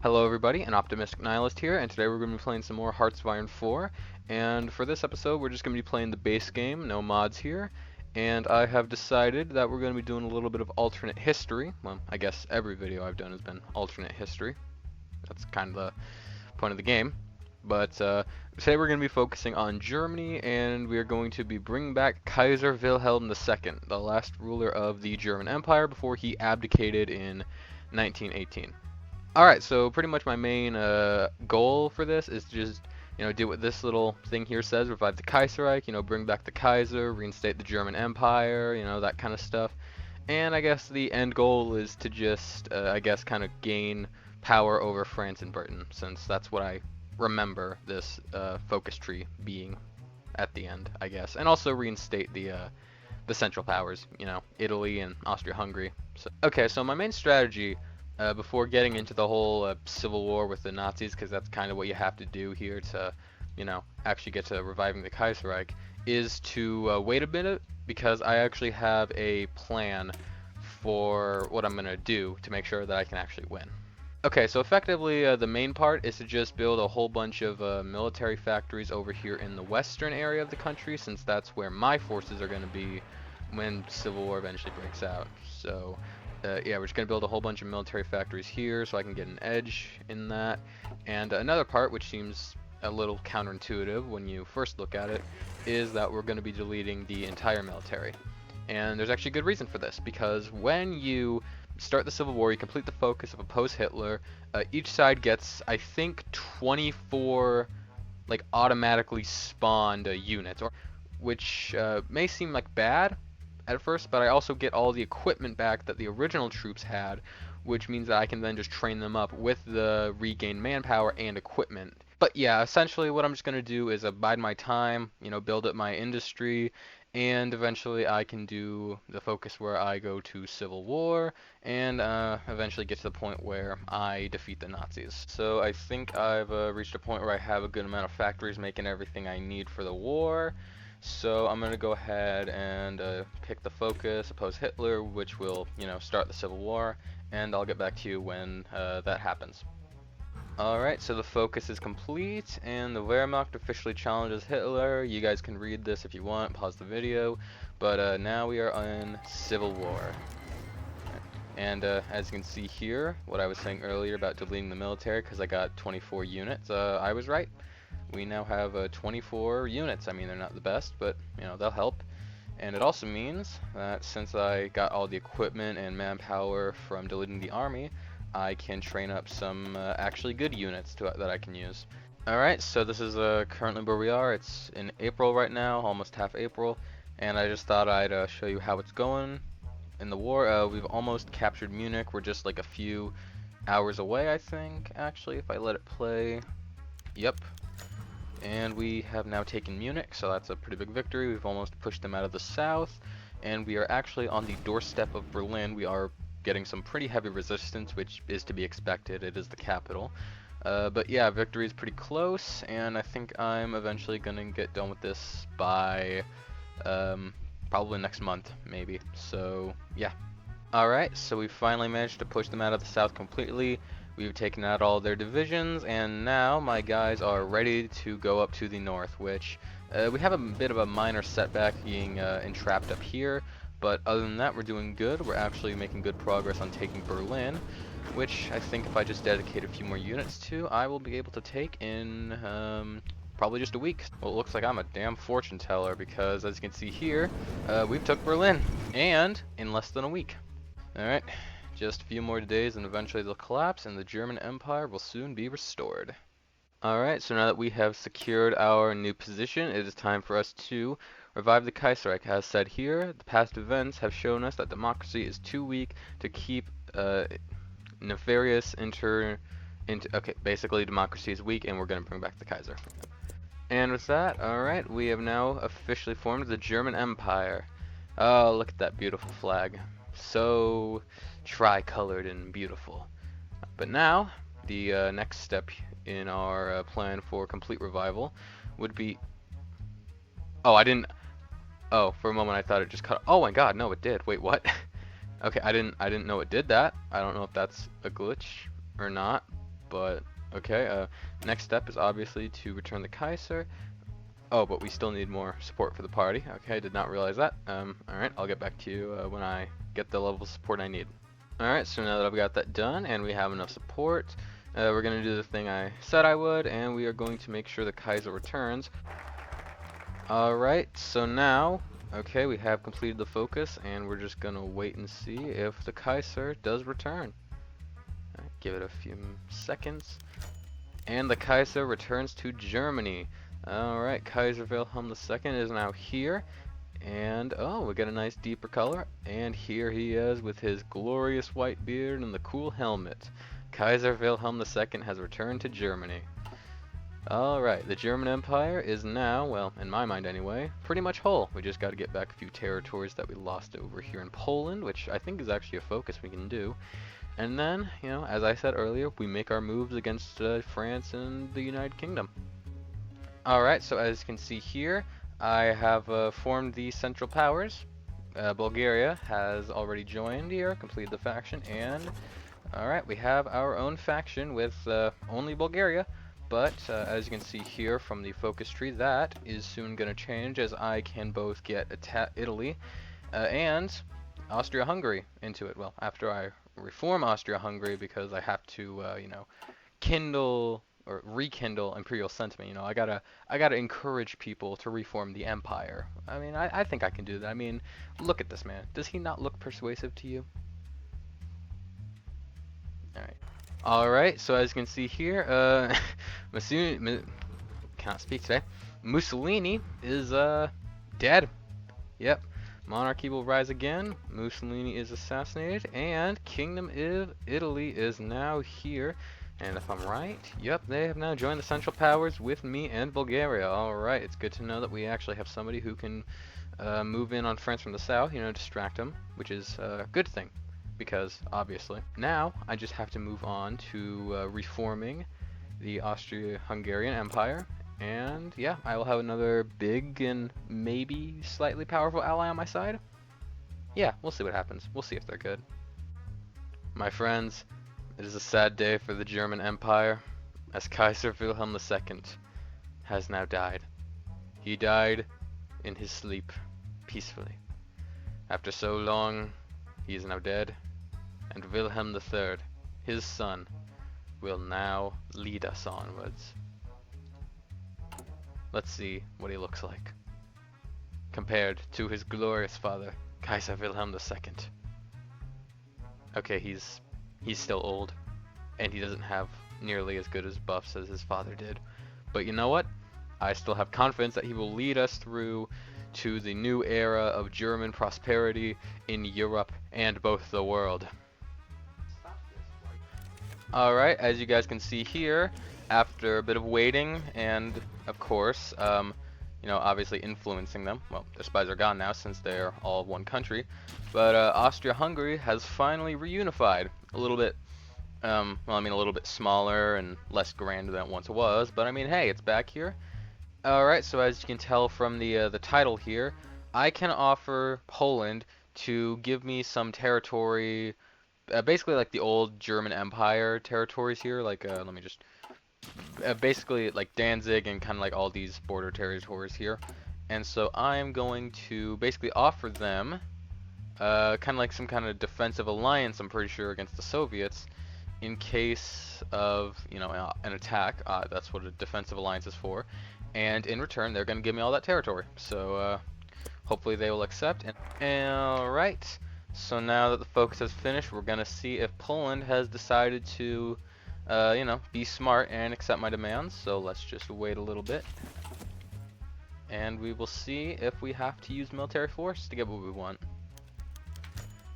Hello everybody, an optimistic nihilist here, and today we're going to be playing some more Hearts of Iron 4, and for this episode we're just going to be playing the base game, no mods here, and I have decided that we're going to be doing a little bit of alternate history. Well, I guess every video I've done has been alternate history. That's kind of the point of the game. But today we're going to be focusing on Germany, and we are going to be bringing back Kaiser Wilhelm II, the last ruler of the German Empire before he abdicated in 1918. Alright, so pretty much my main goal for this is to just, do what this little thing here says, revive the Kaiserreich, bring back the Kaiser, reinstate the German Empire, that kind of stuff. And I guess the end goal is to just, I guess, kind of gain power over France and Britain, since that's what I remember this focus tree being at the end, I guess. And also reinstate the Central Powers, Italy and Austria-Hungary. Okay, so my main strategy before getting into the whole civil war with the Nazis, because that's kind of what you have to do here to, actually get to reviving the Kaiserreich, is to wait a minute, because I actually have a plan for what I'm going to do to make sure that I can actually win. Okay, so effectively the main part is to just build a whole bunch of military factories over here in the western area of the country, since that's where my forces are going to be when Civil War eventually breaks out. So yeah, we're just going to build a whole bunch of military factories here so I can get an edge in that. And another part, which seems a little counterintuitive when you first look at it, is that we're going to be deleting the entire military. And there's actually a good reason for this, because when you start the Civil War, you complete the focus of oppose Hitler, each side gets, I think, 24 like automatically spawned units, which may seem like bad at first, but I also get all the equipment back that the original troops had, which means that I can then just train them up with the regained manpower and equipment. But yeah, essentially what I'm just going to do is bide my time, build up my industry, and eventually I can do the focus where I go to civil war, and eventually get to the point where I defeat the Nazis. So I think I've reached a point where I have a good amount of factories making everything I need for the war. So I'm going to go ahead and pick the focus, oppose Hitler, which will, start the Civil War, and I'll get back to you when that happens. Alright, so the focus is complete, and the Wehrmacht officially challenges Hitler. You guys can read this if you want, pause the video, but now we are in Civil War. And as you can see here, what I was saying earlier about deleting the military because I got 24 units, I was right. We now have 24 units. I mean, they're not the best, but they'll help. And it also means that since I got all the equipment and manpower from deleting the army, I can train up some actually good units that I can use. Alright, so this is currently where we are. It's in April right now, almost half April, and I just thought I'd show you how it's going in the war. We've almost captured Munich. We're just like a few hours away, I think, actually, if I let it play. Yep. And we have now taken Munich, so that's a pretty big victory. We've almost pushed them out of the south, and we are actually on the doorstep of Berlin. We are getting some pretty heavy resistance, which is to be expected. It is the capital. But yeah, victory is pretty close, and I think I'm eventually going to get done with this by probably next month, maybe. So yeah. Alright, so we finally managed to push them out of the south completely. We've taken out all their divisions, and now my guys are ready to go up to the north, which we have a bit of a minor setback being entrapped up here, but other than that, we're doing good. We're actually making good progress on taking Berlin, which I think if I just dedicate a few more units to, I will be able to take in probably just a week. Well, it looks like I'm a damn fortune teller, because as you can see here, we've took Berlin, and in less than a week. Alright. Just a few more days and eventually they'll collapse and the German Empire will soon be restored. Alright, so now that we have secured our new position, it is time for us to revive the Kaiserreich. As said here, the past events have shown us that democracy is too weak to keep nefarious okay, basically democracy is weak and we're going to bring back the Kaiser. And with that, alright, we have now officially formed the German Empire. Oh, look at that beautiful flag. So tri-colored and beautiful. But now, the next step in our plan for complete revival would be... Oh, I didn't... Oh, for a moment I thought it just cut... Oh my god, no it did. Wait, what? Okay, I didn't know it did that. I don't know if that's a glitch or not, but okay. Next step is obviously to return the Kaiser. Oh, but we still need more support for the party. Okay, I did not realize that. Alright, I'll get back to you when I get the level of support I need. Alright, so now that I've got that done and we have enough support, we're going to do the thing I said I would, and we are going to make sure the Kaiser returns. Alright, so now, okay, we have completed the focus, and we're just going to wait and see if the Kaiser does return. Right, give it a few seconds. And the Kaiser returns to Germany. Alright, Kaiser Wilhelm II is now here. And, oh, we got a nice deeper color. And here he is with his glorious white beard and the cool helmet. Kaiser Wilhelm II has returned to Germany. Alright, the German Empire is now, well, in my mind anyway, pretty much whole. We just got to get back a few territories that we lost over here in Poland, which I think is actually a focus we can do. And then, you know, as I said earlier, we make our moves against France and the United Kingdom. Alright, so as you can see here, I have formed the Central Powers. Bulgaria has already joined here, completed the faction, and alright, we have our own faction with only Bulgaria. But as you can see here from the focus tree, that is soon going to change, as I can both get Italy and Austria-Hungary into it. Well, after I reform Austria-Hungary, because I have to, you know, kindle or rekindle imperial sentiment. You know, I gotta encourage people to reform the empire. I mean, I think I can do that. I mean, look at this man. Does he not look persuasive to you? All right. Alright, so as you can see here, cannot speak today. Mussolini is dead. Yep. Monarchy will rise again. Mussolini is assassinated, and Kingdom of Italy is now here. And if I'm right, yep, they have now joined the Central Powers with me and Bulgaria. Alright, it's good to know that we actually have somebody who can move in on France from the south, you know, distract them, which is a good thing. Because, obviously. Now, I just have to move on to reforming the Austria-Hungarian Empire. And, yeah, I will have another big and maybe slightly powerful ally on my side. Yeah, we'll see what happens. We'll see if they're good. My friends, it is a sad day for the German Empire, as Kaiser Wilhelm II has now died. He died in his sleep, peacefully. After so long, he is now dead, and Wilhelm III, his son, will now lead us onwards. Let's see what he looks like, compared to his glorious father, Kaiser Wilhelm II. Okay, he's still old, and he doesn't have nearly as good as buffs as his father did. But you know what? I still have confidence that he will lead us through to the new era of German prosperity in Europe and both the world. Alright, as you guys can see here, after a bit of waiting and, of course, you know, obviously influencing them. Well, their spies are gone now since they're all one country. But Austria-Hungary has finally reunified. A little bit, well, I mean, a little bit smaller and less grand than it once was. But I mean, hey, it's back here. Alright, so as you can tell from the title here, I can offer Poland to give me some territory, basically like the old German Empire territories here, like, let me just, basically like Danzig and kind of like all these border territories here. And so I'm going to basically offer them, kind of like some kind of defensive alliance, I'm pretty sure, against the Soviets, in case of, you know, an attack. That's what a defensive alliance is for. And in return, they're going to give me all that territory. So hopefully they will accept. Alright, so now that the focus has finished, we're going to see if Poland has decided to, you know, be smart and accept my demands. So let's just wait a little bit. And we will see if we have to use military force to get what we want.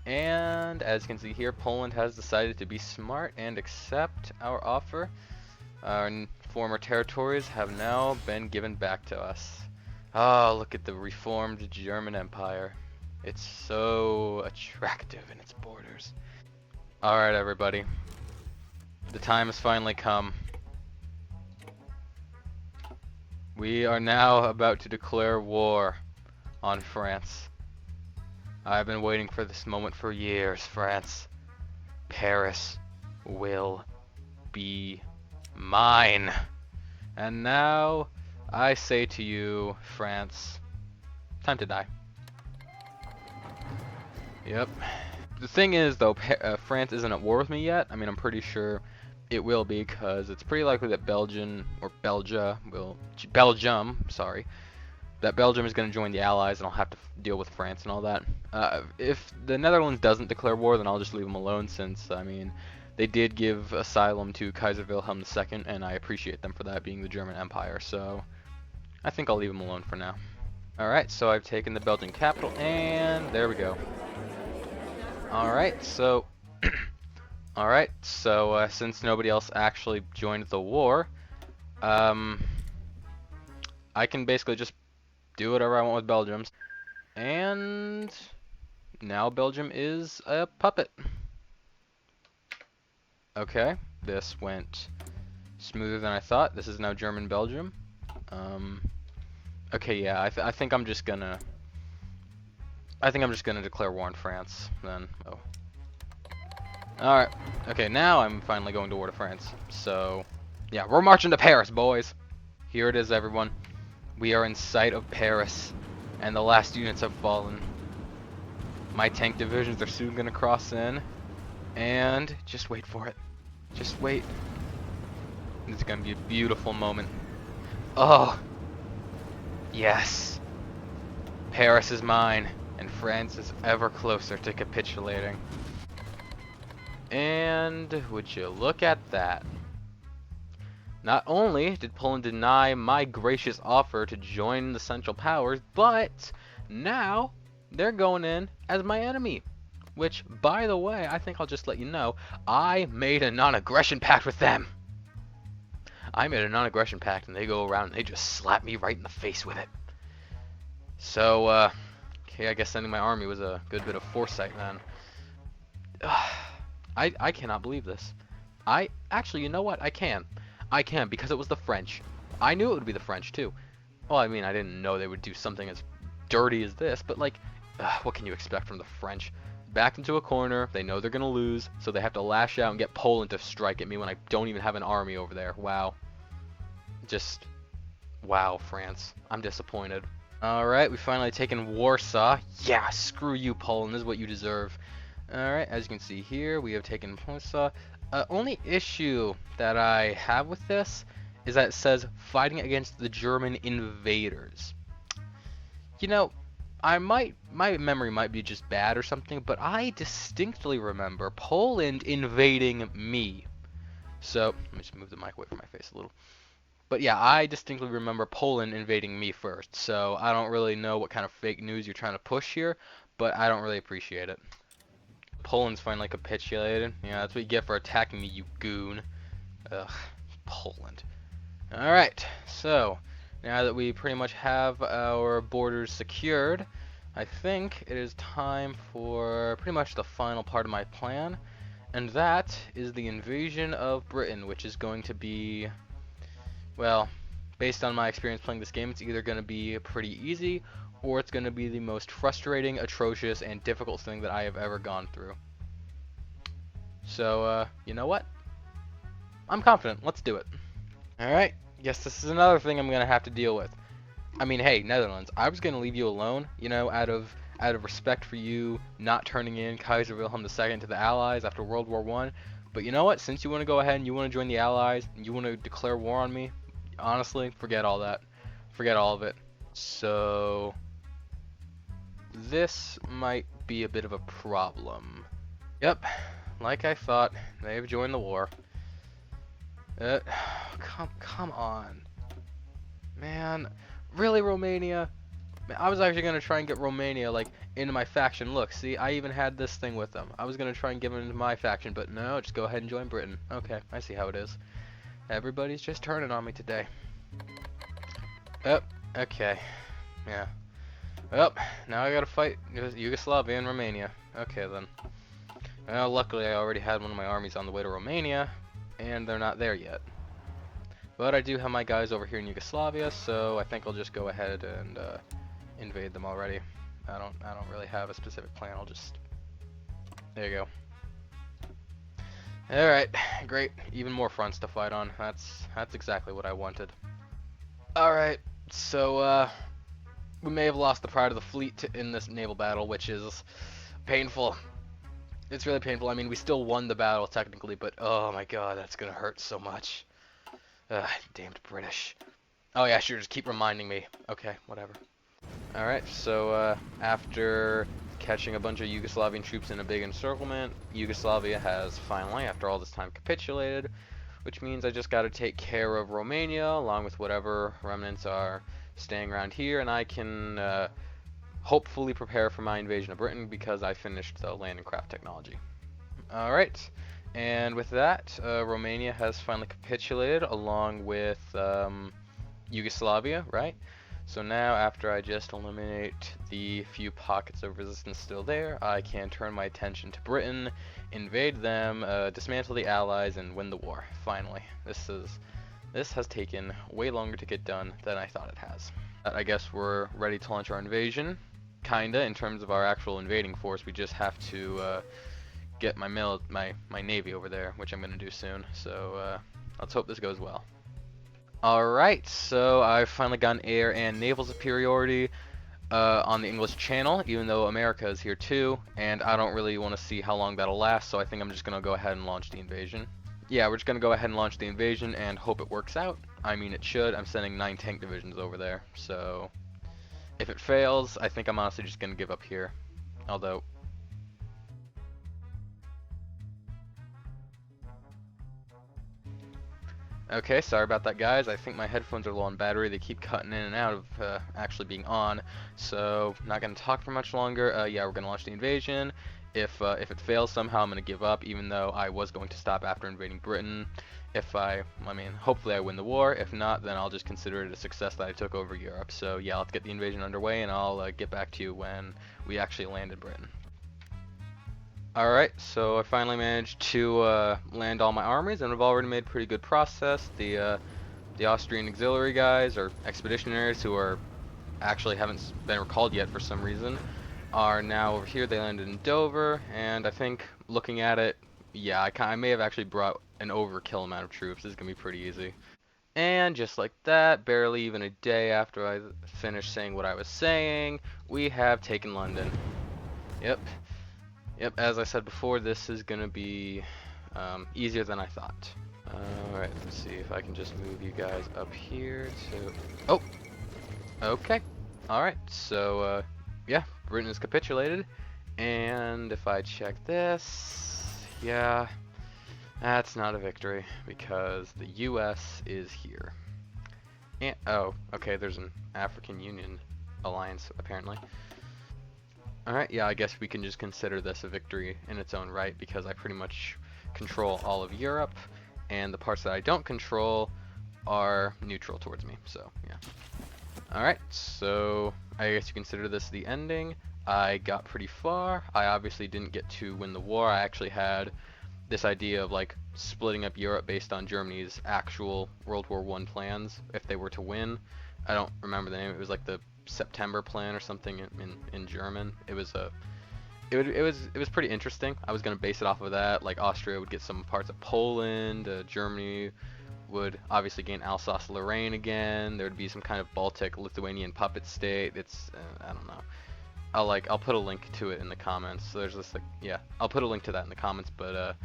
And as you can see here, Poland has decided to be smart and accept our offer. Our former territories have now been given back to us. Oh, look at the reformed German Empire. It's so attractive in its borders. Alright, everybody. The time has finally come. We are now about to declare war on France. I've been waiting for this moment for years, France. Paris will be Mine. And now, I say to you, France, time to die. Yep. The thing is, though, France isn't at war with me yet. I mean, I'm pretty sure it will be, because it's pretty likely that Belgium, sorry, that Belgium is going to join the Allies, and I'll have to deal with France and all that. If the Netherlands doesn't declare war, then I'll just leave them alone, since, I mean, they did give asylum to Kaiser Wilhelm II, and I appreciate them for that, being the German Empire, so I think I'll leave them alone for now. Alright, so I've taken the Belgian capital, and there we go. Alright, so since nobody else actually joined the war, I can basically just do whatever I want with Belgium. And now Belgium is a puppet. Okay, this went smoother than I thought. This is now German Belgium. Okay, yeah, I think I'm just gonna declare war on France then. Oh. Alright. Okay, now I'm finally going to war to France. So, yeah, we're marching to Paris, boys. Here it is, everyone. We are in sight of Paris, and the last units have fallen. My tank divisions are soon gonna cross in, and just wait for it. Just wait. It's gonna be a beautiful moment. Oh, yes. Paris is mine, and France is ever closer to capitulating. And would you look at that? Not only did Poland deny my gracious offer to join the Central Powers, but now they're going in as my enemy. Which, by the way, I think I'll just let you know, I made a non-aggression pact with them. I made a non-aggression pact, and they go around and they just slap me right in the face with it. So, okay, I guess sending my army was a good bit of foresight then. I cannot believe this. Actually, you know what? I can, because it was the French. I knew it would be the French, too. Well, I mean, I didn't know they would do something as dirty as this, but, like, what can you expect from the French? Backed into a corner, they know they're gonna lose, so they have to lash out and get Poland to strike at me when I don't even have an army over there. Wow. Just, wow, France. I'm disappointed. Alright, we've finally taken Warsaw. Yeah, screw you, Poland. This is what you deserve. Alright, as you can see here, we have taken Warsaw. Only issue that I have with this is that it says fighting against the German invaders. You know, my memory might be just bad or something, but I distinctly remember Poland invading me. So, let me just move the mic away from my face a little. But yeah, I distinctly remember Poland invading me first, so I don't really know what kind of fake news you're trying to push here, but I don't really appreciate it. Poland's finally capitulated. Yeah, that's what you get for attacking me, you goon. Ugh, Poland. Alright, so, now that we pretty much have our borders secured, I think it is time for pretty much the final part of my plan, and that is the invasion of Britain, which is going to be, well, based on my experience playing this game, it's either going to be pretty easy, or it's going to be the most frustrating, atrocious, and difficult thing that I have ever gone through. So, you know what? I'm confident. Let's do it. Alright, guess this is another thing I'm going to have to deal with. I mean, hey, Netherlands, I was going to leave you alone, you know, out of respect for you not turning in Kaiser Wilhelm II to the Allies after World War I. But you know what? Since you want to go ahead and you want to join the Allies, and you want to declare war on me, honestly, forget all that. Forget all of it. So, this might be a bit of a problem. Yep, like I thought, they've joined the war. Come on. Man, really, Romania? Man, I was actually going to try and get Romania, like, into my faction. Look, see, I even had this thing with them. I was going to try and give them into my faction, but no, just go ahead and join Britain. Okay, I see how it is. Everybody's just turning on me today. Oh, okay. Yeah. Well, now I gotta fight Yugoslavia and Romania. Okay, then. Well, luckily I already had one of my armies on the way to Romania, and they're not there yet. But I do have my guys over here in Yugoslavia, so I think I'll just go ahead and invade them already. I don't really have a specific plan. I'll just... There you go. Alright, great. Even more fronts to fight on. That's exactly what I wanted. Alright, so we may have lost the pride of the fleet in this naval battle, which is painful. It's really painful. I mean, we still won the battle technically, but oh my god, that's gonna hurt so much. Damned British. Oh yeah, sure, just keep reminding me. Okay, whatever. Alright, so after catching a bunch of Yugoslavian troops in a big encirclement, Yugoslavia has finally, after all this time, capitulated, which means I just gotta take care of Romania, along with whatever remnants are staying around here, and I can hopefully prepare for my invasion of Britain because I finished the land and craft technology. Alright, and with that, Romania has finally capitulated along with Yugoslavia, right? So now, after I just eliminate the few pockets of resistance still there, I can turn my attention to Britain, invade them, dismantle the Allies, and win the war. Finally, this has taken way longer to get done than I thought it has. I guess we're ready to launch our invasion, kinda, in terms of our actual invading force. We just have to get my navy over there, which I'm gonna do soon. So let's hope this goes well. Alright, so I've finally gotten air and naval superiority on the English Channel, even though America is here too, and I don't really want to see how long that'll last, so I think I'm just going to go ahead and launch the invasion. Yeah, we're just going to go ahead and launch the invasion and hope it works out. I mean, it should. I'm sending 9 tank divisions over there, so if it fails, I think I'm honestly just going to give up here. Although, okay, sorry about that, guys. I think my headphones are low on battery. They keep cutting in and out of actually being on. So, not going to talk for much longer. Yeah, we're going to launch the invasion. If it fails somehow, I'm going to give up, even though I was going to stop after invading Britain. I mean, hopefully I win the war. If not, then I'll just consider it a success that I took over Europe. So, yeah, let's get the invasion underway, and I'll get back to you when we actually land in Britain. Alright, so I finally managed to land all my armies, and I've already made pretty good process. The Austrian auxiliary guys, or expeditionaries, who are actually haven't been recalled yet for some reason, are now over here. They landed in Dover, and I think, looking at it, yeah, I may have actually brought an overkill amount of troops. This is going to be pretty easy. And just like that, barely even a day after I finished saying what I was saying, we have taken London. Yep. Yep, as I said before, this is going to be easier than I thought. Alright, let's see if I can just move you guys up here to... Oh! Okay. Alright, so, yeah, Britain has capitulated. And if I check this... Yeah, that's not a victory, because the US is here. And, oh, okay, there's an African Union alliance, apparently. Alright, yeah, I guess we can just consider this a victory in its own right, because I pretty much control all of Europe, and the parts that I don't control are neutral towards me, so yeah. Alright, so I guess you consider this the ending. I got pretty far. I obviously didn't get to win the war. I actually had this idea of like splitting up Europe based on Germany's actual World War I plans if they were to win. I don't remember the name. It was like the September plan or something in German. It was pretty interesting. I was gonna base it off of that. Like Austria would get some parts of Poland, Germany would obviously gain Alsace-Lorraine again. There would be some kind of Baltic Lithuanian puppet state. It's I don't know. I'll put a link to it in the comments. So there's this like yeah, I'll put a link to that in the comments. But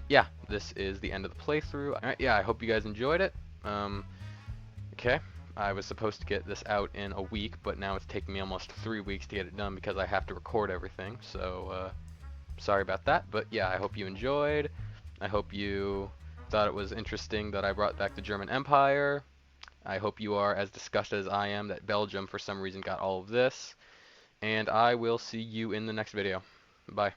yeah, this is the end of the playthrough. Alright, yeah, I hope you guys enjoyed it. Okay. I was supposed to get this out in a week, but now it's taking me almost 3 weeks to get it done because I have to record everything. So, sorry about that. But yeah, I hope you enjoyed. I hope you thought it was interesting that I brought back the German Empire. I hope you are as disgusted as I am that Belgium, for some reason, got all of this. And I will see you in the next video. Bye.